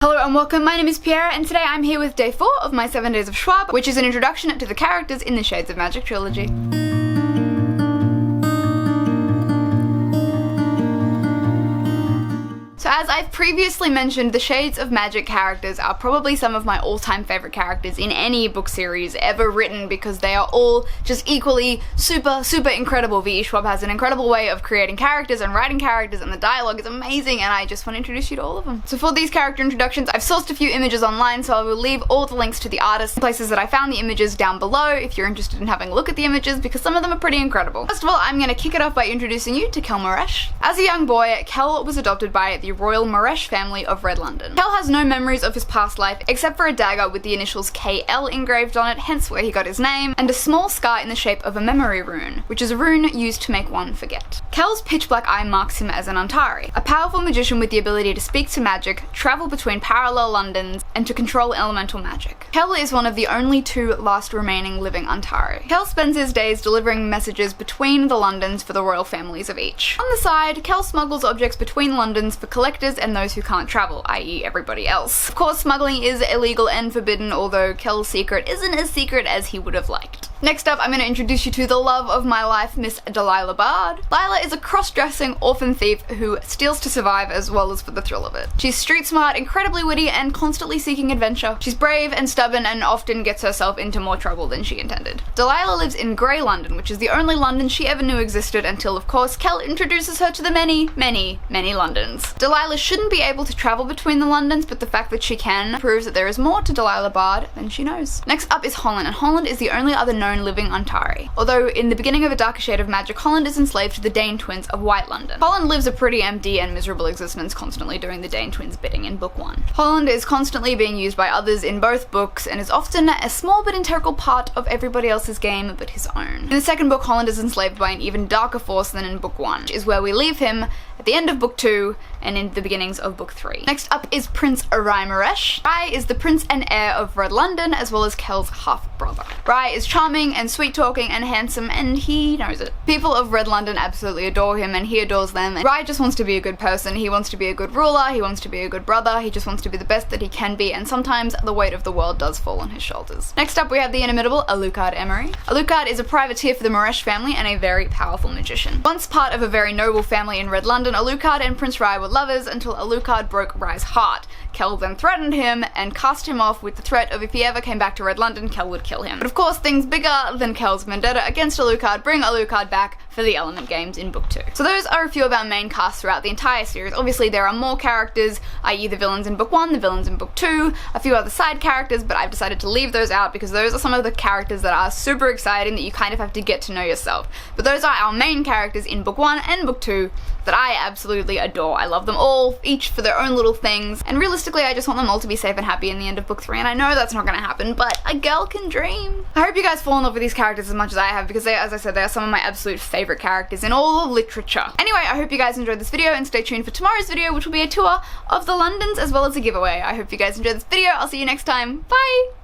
Hello and welcome, my name is Piera and today I'm here with day 4 of my 7 Days of Schwab, which is an introduction to the characters in the Shades of Magic trilogy. So as I've previously mentioned, the Shades of Magic characters are probably some of my all-time favourite characters in any book series ever written because they are all just equally super incredible. V.E. Schwab has an incredible way of creating characters and writing characters, and the dialogue is amazing, and I just want to introduce you to all of them. So for these character introductions, I've sourced a few images online, so I will leave all the links to the artists and places that I found the images down below if you're interested in having a look at the images, because some of them are pretty incredible. First of all, I'm going to kick it off by introducing you to Kel Mirage. As a young boy, Kel was adopted by the royal Mirage family of Red London. Kel has no memories of his past life except for a dagger with the initials KL engraved on it, hence where he got his name, and a small scar in the shape of a memory rune, which is a rune used to make one forget. Kel's pitch black eye marks him as an Antari, a powerful magician with the ability to speak to magic, travel between parallel Londons, and to control elemental magic. Kel is one of the only 2 last remaining living Antari. Kel spends his days delivering messages between the Londons for the royal families of each. On the side, Kel smuggles objects between Londons for collectors and those who can't travel, i.e. everybody else. Of course, smuggling is illegal and forbidden, although Kel's secret isn't as secret as he would have liked. Next up, I'm going to introduce you to the love of my life, Miss Delilah Bard. Delilah is a cross-dressing orphan thief who steals to survive as well as for the thrill of it. She's street smart, incredibly witty, and constantly seeking adventure. She's brave and stubborn and often gets herself into more trouble than she intended. Delilah lives in Grey London, which is the only London she ever knew existed until, of course, Kel introduces her to the many Londons. Delilah shouldn't be able to travel between the Londons, but the fact that she can proves that there is more to Delilah Bard than she knows. Next up is Holland, and Holland is the only other known living Antari. Although in the beginning of A Darker Shade of Magic, Holland is enslaved to the Dane twins of White London. Holland lives a pretty empty and miserable existence, constantly doing the Dane twins' bidding in book 1. Holland is constantly being used by others in both books and is often a small but integral part of everybody else's game but his own. In the second book, Holland is enslaved by an even darker force than in book 1, which is where we leave him at the end of book 2 and in the beginnings of book 3. Next up is Prince Mirage. Rai is the prince and heir of Red London, as well as Kel's half-brother. Rai is charming and sweet-talking and handsome, and he knows it. People of Red London absolutely adore him, and he adores them. Rai just wants to be a good person. He wants to be a good ruler, he wants to be a good brother, he just wants to be the best that he can be, and sometimes the weight of the world does fall on his shoulders. Next up, we have the inimitable Alucard Emery. Alucard is a privateer for the Mirage family and a very powerful magician. Once part of a very noble family in Red London, Alucard and Prince Rai were lovers until Alucard broke Rai's heart. Kel then threatened him and cast him off with the threat of if he ever came back to Red London, Kel would kill him. But of course, things bigger than Kel's vendetta against Alucard bring Alucard back for the Element Games in book 2. So those are a few of our main casts throughout the entire series. Obviously there are more characters, i.e. the villains in book 1, the villains in book 2, a few other side characters, but I've decided to leave those out because those are some of the characters that are super exciting that you kind of have to get to know yourself. But those are our main characters in book 1 and book 2 that I absolutely adore. I love them all, each for their own little things, and realistically I just want them all to be safe and happy in the end of book 3, and I know that's not gonna happen, but a girl can dream. I hope you guys fall in love with these characters as much as I have, because they, as I said, they are some of my absolute favorite characters in all of literature. Anyway, I hope you guys enjoyed this video, and stay tuned for tomorrow's video, which will be a tour of the Londons as well as a giveaway. I hope you guys enjoyed this video. I'll see you next time. Bye!